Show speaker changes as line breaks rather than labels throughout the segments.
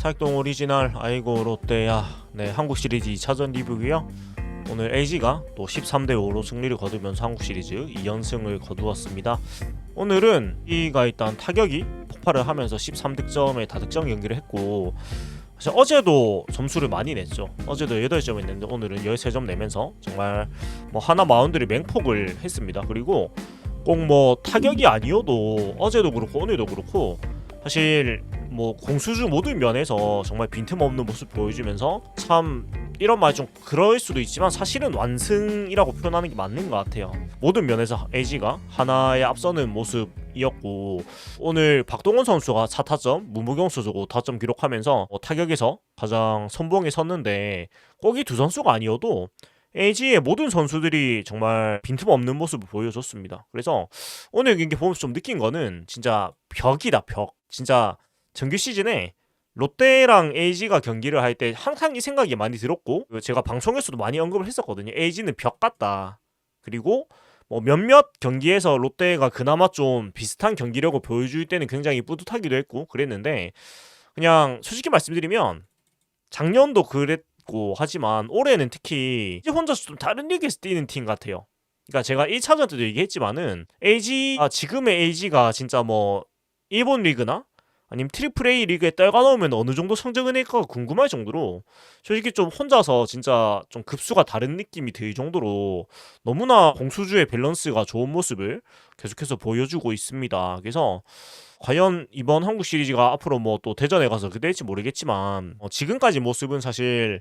사익동 오리지널 아이고 롯데야. 네, 한국 시리즈 2차전 리뷰고요. 오늘 LG가 또 13대5로 승리를 거두면서 한국 시리즈 2연승을 거두었습니다. 오늘은 이가 일단 타격이 폭발을 하면서 13득점에 다득점 경기를 했고, 사실 어제도 점수를 많이 냈죠. 어제도 8점 했는데 오늘은 13점 내면서 정말 뭐 하나 마운드를 맹폭을 했습니다. 그리고 꼭 뭐 타격이 아니어도 어제도 그렇고 오늘도 그렇고 사실 뭐 공수주 모든 면에서 정말 빈틈없는 모습 보여주면서 참 이런 말이 좀 그럴 수도 있지만 사실은 완승이라고 표현하는 게 맞는 것 같아요. 모든 면에서 LG가 하나에 앞서는 모습이었고, 오늘 박동원 선수가 4타점, 문보경 선수가 5타점 기록하면서 타격에서 가장 선봉에 섰는데, 꼭 이 두 선수가 아니어도 LG의 모든 선수들이 정말 빈틈없는 모습을 보여줬습니다. 그래서 오늘 경기 보면서 좀 느낀 거는 진짜 벽이다, 벽. 진짜 정규 시즌에 롯데랑 LG가 경기를 할 때 항상 이 생각이 많이 들었고, 제가 방송에서도 많이 언급을 했었거든요. LG는 벽 같다. 그리고 뭐 몇몇 경기에서 롯데가 그나마 좀 비슷한 경기력을 보여줄 때는 굉장히 뿌듯하기도 했고 그랬는데, 그냥 솔직히 말씀드리면 작년도 그랬고 하지만 올해는 특히 혼자서 좀 다른 리그에서 뛰는 팀 같아요. 그러니까 제가 1차전 때도 얘기했지만은 지금의 LG가 진짜 뭐 일본 리그나 아니면 트리플 A 리그에 떨궈놓으면 어느 정도 성적을 낼까 궁금할 정도로 솔직히 좀 혼자서 진짜 좀 급수가 다른 느낌이 들 정도로 너무나 공수주의 밸런스가 좋은 모습을 계속해서 보여주고 있습니다. 그래서 과연 이번 한국 시리즈가 앞으로 뭐 또 대전에 가서 그대일지 모르겠지만 지금까지 모습은 사실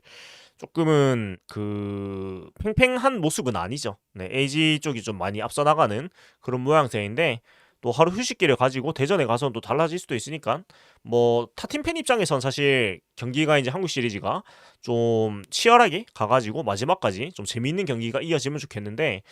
조금은 그 팽팽한 모습은 아니죠. 네, LG 쪽이 좀 많이 앞서 나가는 그런 모양새인데, 또 하루 휴식기를 가지고 대전에 가서는 또 달라질 수도 있으니까 뭐 타팀 팬 입장에선 사실 경기가 이제 한국 시리즈가 좀 치열하게 가가지고 마지막까지 좀 재미있는 경기가 이어지면 좋겠는데,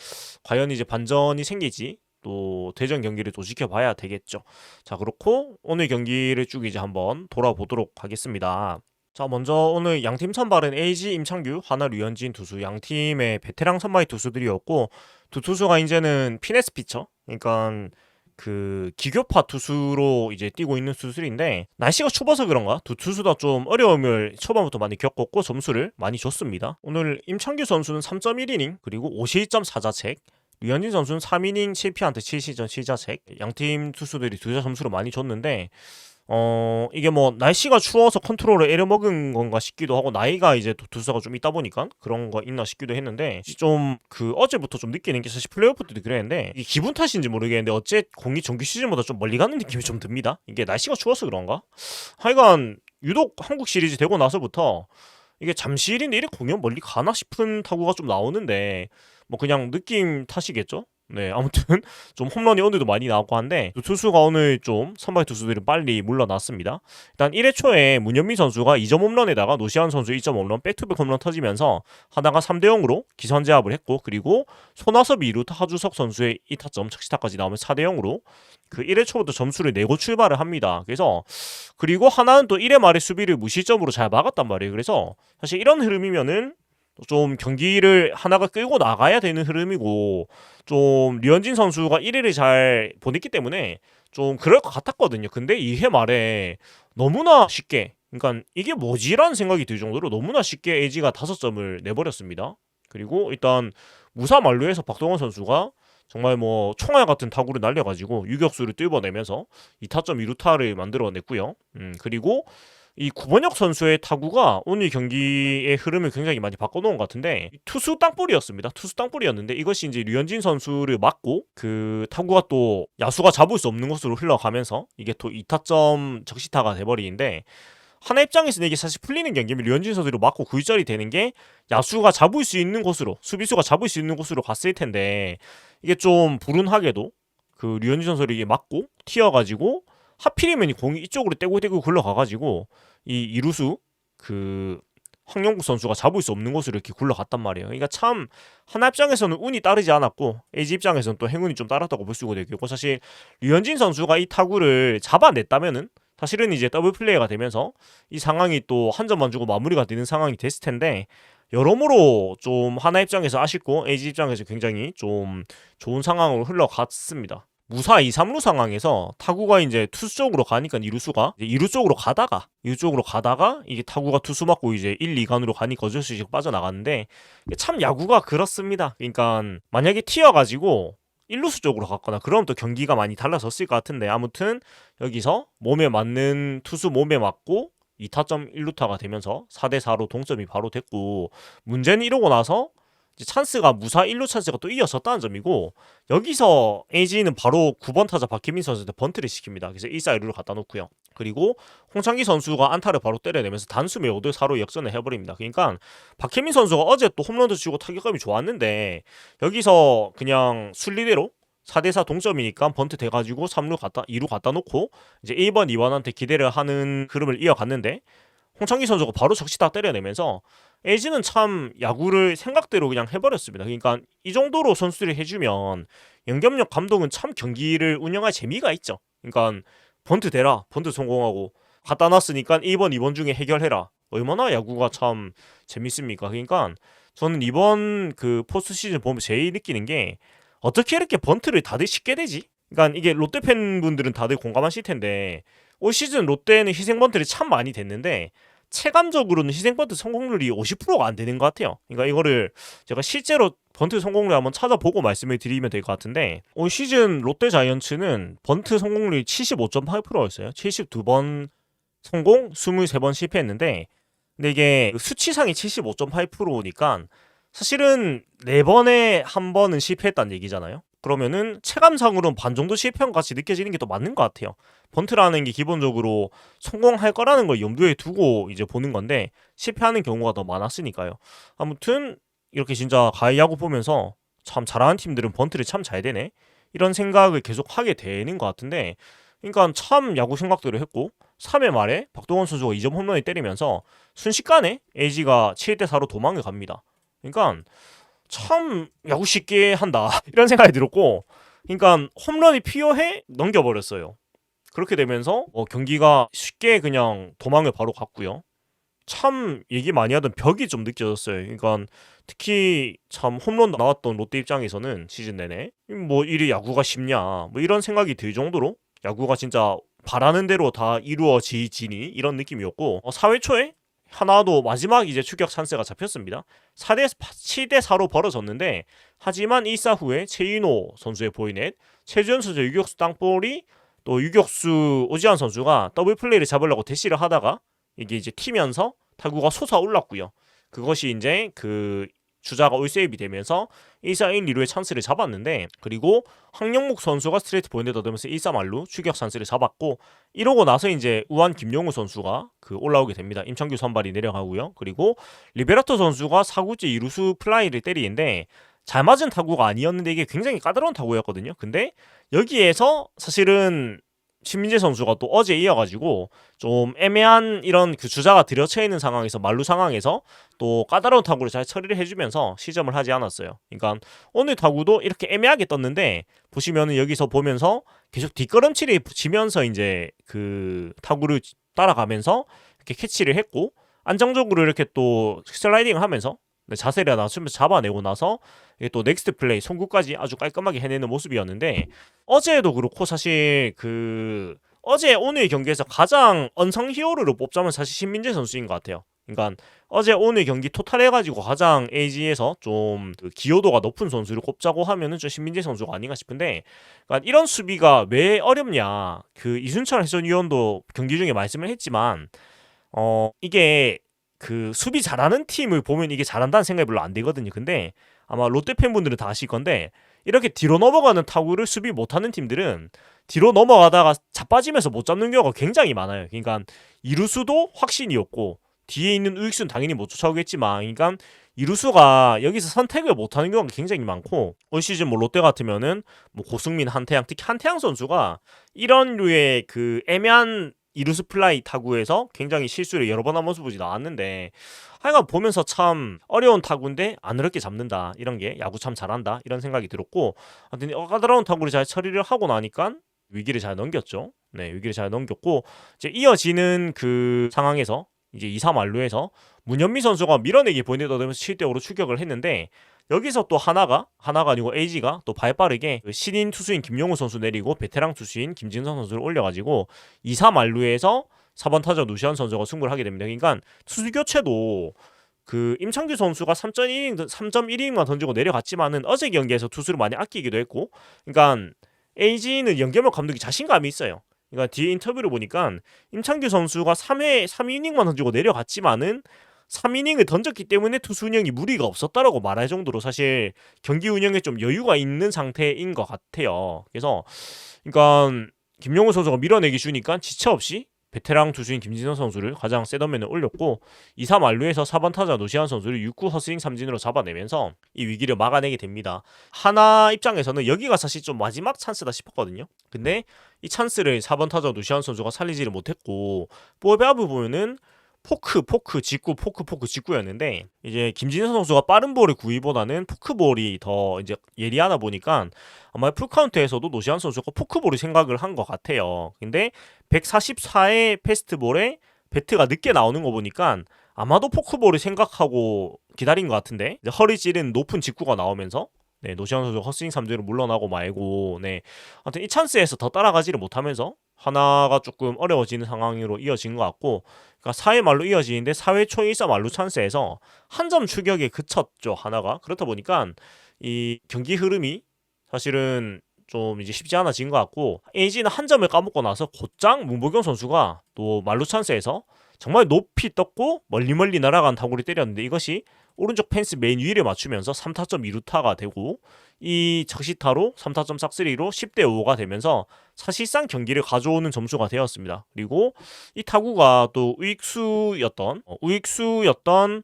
과연 이제 반전이 생길지 또 대전 경기를 또 지켜봐야 되겠죠. 자, 그렇고 오늘 경기를 쭉 이제 한번 돌아보도록 하겠습니다. 자, 먼저 오늘 양팀 선발은 LG 임창규, 하나 류현진 투수, 양팀의 베테랑 선발 투수들이었고, 두 투수가 이제는 피네스 피처, 그러니까 그 기교파 투수로 이제 뛰고 있는 투수인데, 날씨가 추워서 그런가 두 투수 다 좀 어려움을 초반부터 많이 겪었고 점수를 많이 줬습니다. 오늘 임창규 선수는 3.1이닝 그리고 52.4자책, 류현진 선수는 3이닝 7피안타 7시전 7자책, 양팀 투수들이 두 자 점수를 많이 줬는데, 이게 뭐 날씨가 추워서 컨트롤을 애려먹은 건가 싶기도 하고, 나이가 이제 두수가 좀 있다 보니까 그런 거 있나 싶기도 했는데, 좀 그 어제부터 좀 느끼는 게 사실 플레이오프 때도 그랬는데, 이게 기분 탓인지 모르겠는데 어째 공이 정규 시즌보다 좀 멀리 가는 느낌이 좀 듭니다. 이게 날씨가 추워서 그런가? 하여간 유독 한국 시리즈 되고 나서부터 이게 잠실인데 이렇게 공연 멀리 가나 싶은 타구가 좀 나오는데, 뭐 그냥 느낌 탓이겠죠? 네, 아무튼 좀 홈런이 오늘도 많이 나왔고 한데, 두 투수가 오늘 좀 선발 투수들은 빨리 물러났습니다. 일단 1회 초에 문현민 선수가 2점 홈런에다가 노시안 선수 2점 홈런, 백투백 홈런 터지면서 하나가 3대0으로 기선제압을 했고, 그리고 손아섭 2루타 하주석 선수의 2타점 적시타까지 나오면 4대0으로 그 1회 초부터 점수를 내고 출발을 합니다. 그래서 그리고 하나는 또 1회 말에 수비를 무실점으로 잘 막았단 말이에요. 그래서 사실 이런 흐름이면은 좀 경기를 하나가 끌고 나가야 되는 흐름이고, 좀 류현진 선수가 1회를 잘 보냈기 때문에 좀 그럴 것 같았거든요. 근데 2회 말에 너무나 쉽게, 그러니까 이게 뭐지라는 생각이 들 정도로 너무나 쉽게 LG가 5점을 내버렸습니다. 그리고 일단 무사 만루에서 박동원 선수가 정말 뭐 총알 같은 타구를 날려가지고 유격수를 뚫어내면서 2타점 2루타를 만들어냈고요. 그리고 이 구번혁 선수의 타구가 오늘 경기의 흐름을 굉장히 많이 바꿔놓은 것 같은데, 투수 땅볼이었습니다. 투수 땅볼이었는데 이것이 이제 류현진 선수를 맞고 그 타구가 또 야수가 잡을 수 없는 곳으로 흘러가면서 이게 또 2타점 적시타가 돼버리는데, 하나 입장에서는 이게 사실 풀리는 경기면 류현진 선수를 맞고 9위짜리 되는 게 야수가 잡을 수 있는 곳으로, 수비수가 잡을 수 있는 곳으로 갔을 텐데, 이게 좀 불운하게도 그 류현진 선수를 이게 맞고 튀어가지고 하필이면 이 공이 이쪽으로 떼고 굴러가가지고 이 이루수 그 황영국 선수가 잡을 수 없는 곳으로 이렇게 굴러갔단 말이에요. 그러니까 참 하나 입장에서는 운이 따르지 않았고 LG 입장에서는 또 행운이 좀 따랐다고 볼 수가 되겠고, 사실 류현진 선수가 이 타구를 잡아냈다면은 사실은 이제 더블 플레이가 되면서 이 상황이 또 한 점만 주고 마무리가 되는 상황이 됐을 텐데, 여러모로 좀 하나 입장에서 아쉽고 LG 입장에서 굉장히 좀 좋은 상황으로 흘러갔습니다. 무사 2, 3루 상황에서 타구가 이제 투수 쪽으로 가니까 이루수가 이제 2루 쪽으로 가다가 이게 타구가 투수 맞고 이제 1, 2간으로 가니까 어쩔 수 없이 빠져나갔는데 참 야구가 그렇습니다. 그러니까 만약에 튀어가지고 1루수 쪽으로 갔거나 그럼 또 경기가 많이 달라졌을 것 같은데 아무튼 여기서 몸에 맞는 투수 몸에 맞고 2타점 1루타가 되면서 4대4로 동점이 바로 됐고 문제는 이러고 나서 이제 찬스가 무사 1루 찬스가 또 이어졌다는 점이고 여기서 LG는 바로 9번 타자 박혜민 선수한테 번트를 시킵니다. 그래서 1사 1루를 갖다 놓고요. 그리고 홍창기 선수가 안타를 바로 때려내면서 단숨에 5대4로 역전을 해버립니다. 그러니까 박혜민 선수가 어제 또 홈런도 치고 타격감이 좋았는데 여기서 그냥 순리대로 4대4 동점이니까 번트 돼가지고 3루 갖다 2루 갖다 놓고 이제 1번 2번한테 기대를 하는 흐름을 이어갔는데 홍창기 선수가 바로 적시타 때려내면서 LG는 참 야구를 생각대로 그냥 해버렸습니다. 그러니까 이 정도로 선수들이 해주면 영겸력 감독은 참 경기를 운영할 재미가 있죠. 그러니까 번트 대라, 번트 성공하고 갖다 놨으니까 1번, 2번 중에 해결해라. 얼마나 야구가 참 재밌습니까? 그러니까 저는 이번 그 포스트 시즌 보면 제일 느끼는 게 어떻게 이렇게 번트를 다들 쉽게 되지? 그러니까 이게 롯데 팬분들은 다들 공감하실 텐데 올 시즌 롯데는 희생 번트를 참 많이 됐는데 체감적으로는 희생 번트 성공률이 50%가 안 되는 것 같아요. 그러니까 이거를 제가 실제로 번트 성공률 한번 찾아보고 말씀을 드리면 될 것 같은데 올 시즌 롯데 자이언츠는 번트 성공률이 75.8%였어요. 72번 성공, 23번 실패했는데 근데 이게 수치상이 75.8%니까 사실은 4번에 한 번은 실패했다는 얘기잖아요. 그러면은 체감상으로는 반 정도 실패한 것 같이 느껴지는 게 더 맞는 것 같아요. 번트라는 게 기본적으로 성공할 거라는 걸 염두에 두고 이제 보는 건데 실패하는 경우가 더 많았으니까요. 아무튼 이렇게 진짜 가을 야구 보면서 참 잘하는 팀들은 번트를 참 잘 되네 이런 생각을 계속 하게 되는 것 같은데 그러니까 참 야구 생각대로 했고 3회 말에 박동원 선수가 2점 홈런을 때리면서 순식간에 LG가 7대4로 도망을 갑니다. 그러니까 참 야구 쉽게 한다 이런 생각이 들었고 그러니까 홈런이 필요해 넘겨버렸어요. 그렇게 되면서 경기가 쉽게 그냥 도망을 바로 갔고요. 참 얘기 많이 하던 벽이 좀 느껴졌어요. 그러니까 특히 참 홈런 나왔던 롯데 입장에서는 시즌 내내 뭐 이리 야구가 쉽냐 뭐 이런 생각이 들 정도로 야구가 진짜 바라는 대로 다 이루어지니 이런 느낌이었고 4회 초에 하나도 마지막 이제 추격 찬스가 잡혔습니다. 7대4로 벌어졌는데 하지만 1사 후에 최인호 선수의 보이넷 최주현 선수의 유격수 땅볼이 또 유격수 오지환 선수가 더블 플레이를 잡으려고 대시를 하다가 이게 이제 튀면서 타구가 솟아올랐고요. 그것이 이제 그 주자가 올세이브 되면서 1사 1, 2루의 찬스를 잡았는데 그리고 황영목 선수가 스트레이트 보인드 얻으면서 1사 말루 추격 찬스를 잡았고 이러고 나서 이제 우한 김용우 선수가 그 올라오게 됩니다. 임창규 선발이 내려가고요. 그리고 리베라토 선수가 4구째 2루수 플라이를 때리는데 잘 맞은 타구가 아니었는데 이게 굉장히 까다로운 타구였거든요. 근데 여기에서 사실은 신민재 선수가 또 어제 이어가지고 좀 애매한 이런 그 주자가 들여쳐 있는 상황에서 말루 상황에서 또 까다로운 타구를 잘 처리를 해주면서 시점을 하지 않았어요. 그러니까 오늘 타구도 이렇게 애매하게 떴는데 보시면은 여기서 보면서 계속 뒷걸음질이 붙이면서 이제 그 타구를 따라가면서 이렇게 캐치를 했고 안정적으로 이렇게 또 슬라이딩을 하면서 자세를 낮추면서 잡아내고 나서 이게 또 넥스트 플레이 송구까지 아주 깔끔하게 해내는 모습이었는데 어제도 그렇고 사실 그 어제 오늘 경기에서 가장 언성 히어로로 뽑자면 사실 신민재 선수인 것 같아요. 그러니까 어제 오늘 경기 토탈 해가지고 가장 LG에서 좀 그 기여도가 높은 선수를 꼽자고 하면은 좀 신민재 선수가 아닌가 싶은데 그러니까 이런 수비가 왜 어렵냐 그 이순철 해설위원도 경기 중에 말씀을 했지만 이게 그 수비 잘하는 팀을 보면 이게 잘한다는 생각이 별로 안 들거든요. 근데 아마 롯데 팬분들은 다 아실 건데 이렇게 뒤로 넘어가는 타구를 수비 못하는 팀들은 뒤로 넘어가다가 자빠지면서 못 잡는 경우가 굉장히 많아요. 그러니까 이루수도 확신이었고 뒤에 있는 우익수는 당연히 못 쫓아오겠지만 그러니까 이루수가 여기서 선택을 못하는 경우가 굉장히 많고 올 시즌 뭐 롯데 같으면은 뭐 고승민, 한태양 특히 한태양 선수가 이런 류의 그 애매한 이루스 플라이 타구에서 굉장히 실수를 여러 번 한 모습이 나왔는데 하여간 보면서 참 어려운 타구인데 안 어렵게 잡는다 이런 게 야구 참 잘한다 이런 생각이 들었고 하여튼 까다로운 타구를 잘 처리를 하고 나니까 위기를 잘 넘겼죠. 네, 위기를 잘 넘겼고 이제 이어지는 그 상황에서 이제 2사 만루에서 문현미 선수가 밀어내기 본인이 얻으면서 7대5로 추격을 했는데 여기서 또 하나가 아니고 AG가 또 발빠르게 그 신인 투수인 김용우 선수 내리고 베테랑 투수인 김진성 선수를 올려가지고 2사 만루에서 4번 타자 노시안 선수가 승부를 하게 됩니다. 그러니까 투수 교체도 그 임창규 선수가 3.1이닝만 던지고 내려갔지만은 어제 경기에서 투수를 많이 아끼기도 했고, 그러니까 AG는 연계목 감독이 자신감이 있어요. 그러니까 뒤에 인터뷰를 보니까 임창규 선수가 3이닝만 던지고 내려갔지만은 3이닝을 던졌기 때문에 투수 운영이 무리가 없었다라고 말할 정도로 사실 경기 운영에 좀 여유가 있는 상태인 것 같아요. 그래서 그러니까 김용우 선수가 밀어내기 주니까 지체 없이 베테랑 투수인 김진성 선수를 가장 셋업맨에 올렸고 2사 만루에서 4번 타자 노시안 선수를 6구 허스윙 삼진으로 잡아내면서 이 위기를 막아내게 됩니다. 하나 입장에서는 여기가 사실 좀 마지막 찬스다 싶었거든요. 근데 이 찬스를 4번 타자 노시안 선수가 살리지를 못했고, 볼배합을 보면은 포크 직구 포크 직구였는데 이제 김진성 선수가 빠른 볼을 구위보다는 포크볼이 더 이제 예리하다 보니까 아마 풀카운트에서도 노시안 선수가 포크볼을 생각을 한 것 같아요. 근데 144의 패스트볼에 배트가 늦게 나오는 거 보니까 아마도 포크볼을 생각하고 기다린 것 같은데 허리 찌른 높은 직구가 나오면서 네, 노시안 선수 헛스윙 3진으로 물러나고 말고, 네, 아무튼 이 찬스에서 더 따라가지를 못하면서 하나가 조금 어려워지는 상황으로 이어진 것 같고, 그러니까 4회 말로 이어지는데 4회 초 1사 말루 찬스에서 한 점 추격에 그쳤죠, 하나가. 그렇다 보니까 이 경기 흐름이 사실은 좀 이제 쉽지 않아진 것 같고, AG는 한 점을 까먹고 나서 곧장 문보경 선수가 또 말루 찬스에서 정말 높이 떴고 멀리 날아간 타구를 때렸는데 이것이 오른쪽 펜스 맨 위를 맞추면서 3타점 2루타가 되고, 이 적시타로 3타점 싹쓸이로 10대5가 되면서 사실상 경기를 가져오는 점수가 되었습니다. 그리고 이 타구가 또 우익수였던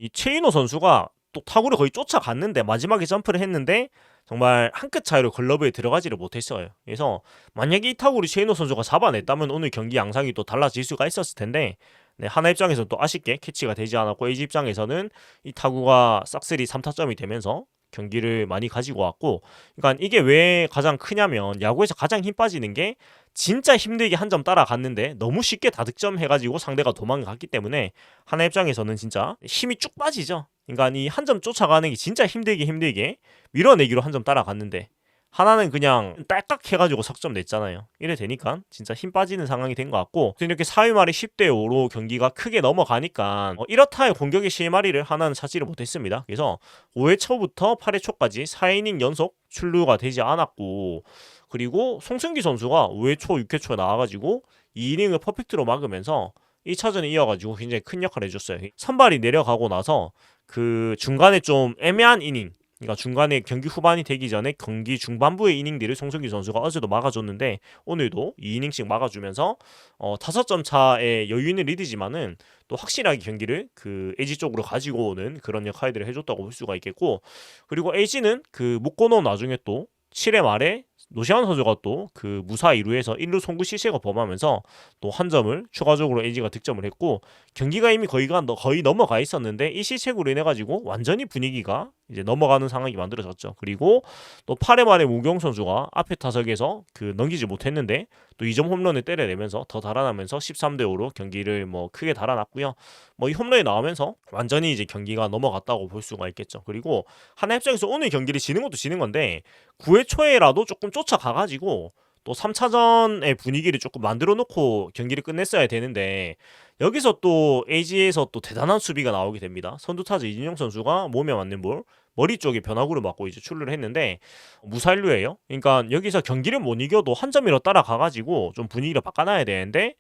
이 최인호 선수가 또 타구를 거의 쫓아갔는데 마지막에 점프를 했는데 정말 한 끗 차이로 글러브에 들어가지를 못했어요. 그래서 만약에 이 타구를 최인호 선수가 잡아냈다면 오늘 경기 양상이 또 달라질 수가 있었을 텐데, 네, 하나 입장에서는 또 아쉽게 캐치가 되지 않았고 AG 입장에서는 이 타구가 싹쓸이 3타점이 되면서 경기를 많이 가지고 왔고, 그러니까 이게 왜 가장 크냐면 야구에서 가장 힘 빠지는 게 진짜 힘들게 한 점 따라갔는데 너무 쉽게 다득점 해가지고 상대가 도망갔기 때문에 하나 입장에서는 진짜 힘이 쭉 빠지죠. 그러니까 이 한 점 쫓아가는 게 진짜 힘들게 밀어내기로 한 점 따라갔는데 하나는 그냥 딸깍 해가지고 석점 냈잖아요. 이래 되니까 진짜 힘 빠지는 상황이 된 것 같고, 이렇게 4회 말에 10대5로 경기가 크게 넘어가니까 1회타의 공격의 실마리를 하나는 찾지를 못했습니다. 그래서 5회 초부터 8회 초까지 4이닝 연속 출루가 되지 않았고, 그리고 송승기 선수가 5회 초, 6회 초에 나와가지고 2이닝을 퍼펙트로 막으면서 1차전에 이어가지고 굉장히 큰 역할을 해줬어요. 선발이 내려가고 나서 그 중간에 좀 애매한 이닝, 그러니까 중간에 경기 후반이 되기 전에 경기 중반부의 이닝들을 송승기 선수가 어제도 막아줬는데 오늘도 2이닝씩 막아주면서 5점 차의 여유 있는 리드지만은 또 확실하게 경기를 그 LG 쪽으로 가지고 오는 그런 역할들을 해줬다고 볼 수가 있겠고, 그리고 LG는 그 묶어놓은 나중에 또 7회 말에 노시안 선수가 또 그 무사 2루에서 1루 송구 실책을 범하면서 또 한 점을 추가적으로 LG가 득점을 했고, 경기가 이미 거의 넘어가 있었는데 이 실책으로 인해 가지고 완전히 분위기가 이제 넘어가는 상황이 만들어졌죠. 그리고 또 8회 말에 문경 선수가 앞에 타석에서 그 넘기지 못했는데 또 2점 홈런을 때려내면서 더 달아나면서 13대5로 경기를 뭐 크게 달아났고요. 뭐 이 홈런이 나오면서 완전히 이제 경기가 넘어갔다고 볼 수가 있겠죠. 그리고 하나 입장에서 오늘 경기를 지는 것도 지는 건데 9회 초에라도 조금 쫓아가가지고 또 3차전의 분위기를 조금 만들어 놓고 경기를 끝냈어야 되는데, 여기서 또 AG에서 또 대단한 수비가 나오게 됩니다. 선두타자 이진영 선수가 몸에 맞는 볼 머리 쪽에 변화구를 맞고 이제 출루를 했는데 무사일루예요. 그러니까 여기서 경기를 못 이겨도 한 점이라 따라가가지고 좀 분위기를 바꿔놔야 되는데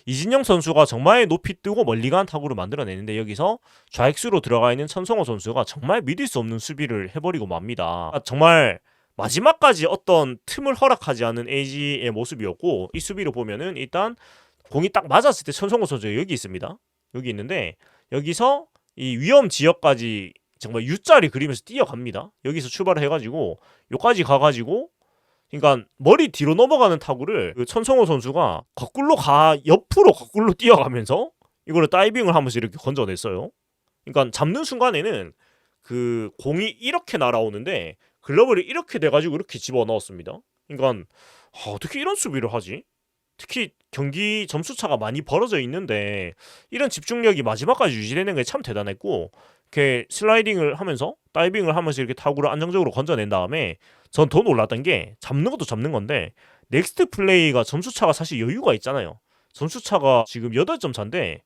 이진영 선수가 정말 높이 뜨고 멀리 간 타구를 만들어내는데 여기서 좌익수로 들어가 있는 천성호 선수가 정말 믿을 수 없는 수비를 해버리고 맙니다. 정말 마지막까지 어떤 틈을 허락하지 않은 AG의 모습이었고, 이 수비로 보면은 일단 공이 딱 맞았을 때 천성호 선수가 여기 있습니다. 여기 있는데 여기서 이 위험 지역까지 정말 U자리 그리면서 뛰어갑니다. 여기서 출발을 해가지고 여기까지 가가지고, 그러니까 머리 뒤로 넘어가는 타구를 그 천성호 선수가 옆으로 거꾸로 뛰어가면서 이거를 다이빙을 하면서 이렇게 건져냈어요. 그러니까 잡는 순간에는 그 공이 이렇게 날아오는데 글러브를 이렇게 돼가지고 이렇게 집어넣었습니다. 그러니까 어떻게 이런 수비를 하지? 특히 경기 점수차가 많이 벌어져 있는데 이런 집중력이 마지막까지 유지되는 게 참 대단했고, 이렇게 슬라이딩을 하면서 다이빙을 하면서 이렇게 타구를 안정적으로 건져낸 다음에 전 더 놀랐던 게, 잡는 것도 잡는 건데 넥스트 플레이가 점수차가 사실 여유가 있잖아요. 점수차가 지금 8점 차인데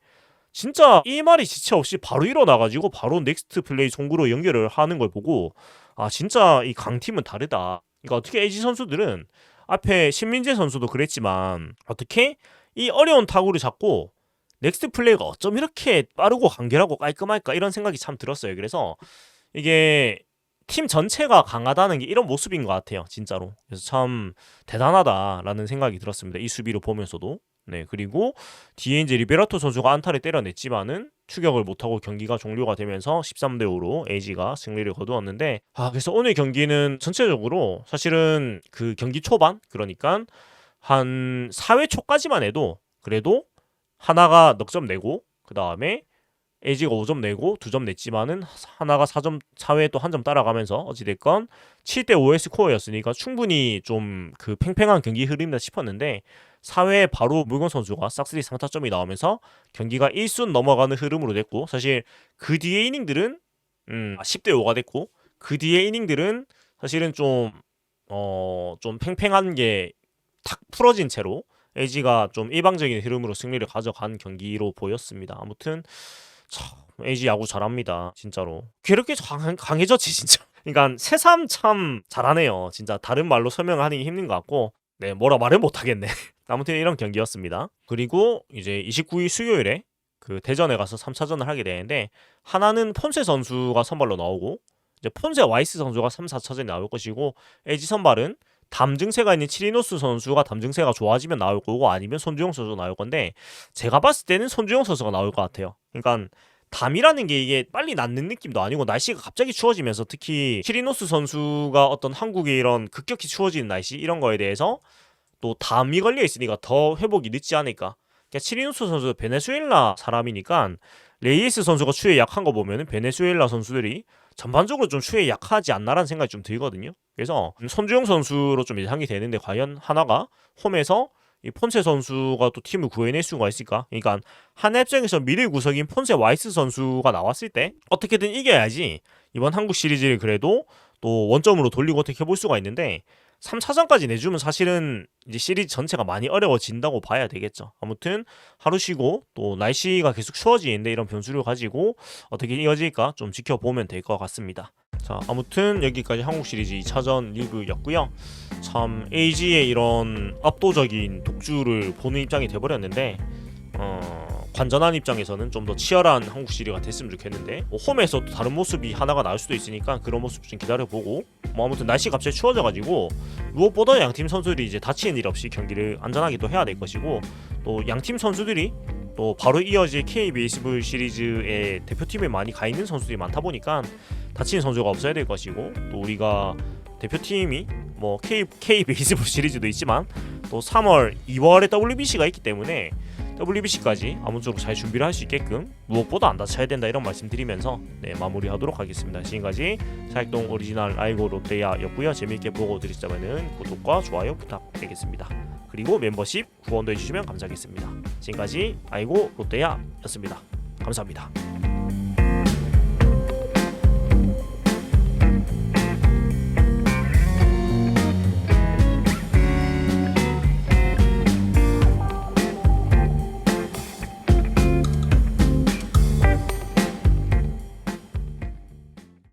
진짜 일말의 지체 없이 바로 일어나가지고 바로 넥스트 플레이 송구로 연결을 하는 걸 보고, 아 진짜 이 강팀은 다르다. 그러니까 어떻게 LG 선수들은, 앞에 신민재 선수도 그랬지만 어떻게 이 어려운 타구를 잡고 넥스트 플레이가 어쩜 이렇게 빠르고 간결하고 깔끔할까, 이런 생각이 참 들었어요. 그래서 이게 팀 전체가 강하다는 게 이런 모습인 것 같아요, 진짜로. 그래서 참 대단하다라는 생각이 들었습니다, 이 수비를 보면서도. 네, 그리고 뒤에 이제 리베라토 선수가 안타를 때려냈지만은 추격을 못하고 경기가 종료가 되면서 13대5로 LG가 승리를 거두었는데, 그래서 오늘 경기는 전체적으로 사실은 그 경기 초반, 그러니까 한 4회 초까지만 해도 그래도 하나가 넉점 내고, 그 다음에 LG가 5점 내고 2점 냈지만은 하나가 4점, 4회에 또 한 점 따라가면서 어찌됐건 7대5의 스코어였으니까 충분히 좀 그 팽팽한 경기 흐름이다 싶었는데, 4회에 바로 물건 선수가 싹쓸이 상타점이 나오면서 경기가 1순 넘어가는 흐름으로 됐고, 사실 그 뒤에 이닝들은 10대5가 됐고, 그 뒤에 이닝들은 사실은 좀 팽팽한 게 탁 풀어진 채로 LG가 좀 일방적인 흐름으로 승리를 가져간 경기로 보였습니다. 아무튼 참 LG 야구 잘합니다, 진짜로. 그렇게 강해졌지 진짜. 그러니까 새삼 참 잘하네요, 진짜. 다른 말로 설명하기 힘든 것 같고, 네, 뭐라 말을 못하겠네. 아무튼 이런 경기였습니다. 그리고 이제 29일 수요일에 그 대전에 가서 3차전을 하게 되는데, 하나는 폰세 선수가 선발로 나오고, 이제 폰세 와이스 선수가 3, 4차전에 나올 것이고, LG 선발은 담 증세가 있는 치리노스 선수가 담 증세가 좋아지면 나올 거고, 아니면 손주영 선수가 나올 건데, 제가 봤을 때는 손주영 선수가 나올 것 같아요. 그러니까 담이라는 게 이게 빨리 낫는 느낌도 아니고, 날씨가 갑자기 추워지면서 특히 치리노스 선수가 어떤 한국의 이런 급격히 추워지는 날씨, 이런 거에 대해서 또 담이 걸려 있으니까 더 회복이 늦지 않을까. 그러니까 치리노스 선수도 베네수엘라 사람이니까 레이에스 선수가 추위에 약한 거 보면은 베네수엘라 선수들이 전반적으로 좀 추위에 약하지 않나라는 생각이 좀 들거든요. 그래서 손주영 선수로 좀 예상이 되는데, 과연 하나가 홈에서 이 폰세 선수가 또 팀을 구해낼 수가 있을까? 그러니까 하나 입장에서 미래 구석인 폰세 와이스 선수가 나왔을 때 어떻게든 이겨야지 이번 한국 시리즈를 그래도 또 원점으로 돌리고 어떻게 해볼 수가 있는데, 3차전까지 내주면 사실은 이제 시리즈 전체가 많이 어려워진다고 봐야 되겠죠. 아무튼 하루 쉬고 또 날씨가 계속 추워지는데 이런 변수를 가지고 어떻게 이어질까 좀 지켜보면 될 것 같습니다. 자, 아무튼 여기까지 한국 시리즈 2차전 리뷰였고요. 참 LG의 이런 압도적인 독주를 보는 입장이 돼버렸는데, 관전한 입장에서는 좀 더 치열한 한국 시리즈가 됐으면 좋겠는데, 홈에서 또 다른 모습이 하나가 나올 수도 있으니까 그런 모습 좀 기다려보고, 아무튼 날씨 갑자기 추워져가지고 무엇보다 양팀 선수들이 이제 다치는 일 없이 경기를 안전하게 또 해야 될 것이고, 또 양팀 선수들이 또 바로 이어질 K 베이스볼 시리즈에 대표팀에 많이 가 있는 선수들이 많다 보니까 다치는 선수가 없어야 될 것이고, 또 우리가 대표팀이 뭐 K 베이스볼 시리즈도 있지만 또 3월, 2월에 WBC가 있기 때문에 WBC까지 아무쪼록 잘 준비를 할 수 있게끔 무엇보다 안 다쳐야 된다, 이런 말씀드리면서 마무리하도록 하겠습니다. 지금까지 사익동 오리지널 아이고 롯데야였고요. 재미있게 보고 드리자면은 구독과 좋아요 부탁드리겠습니다. 그리고 멤버십 후원도 해주시면 감사하겠습니다. 지금까지 아이고 롯데야였습니다. 감사합니다.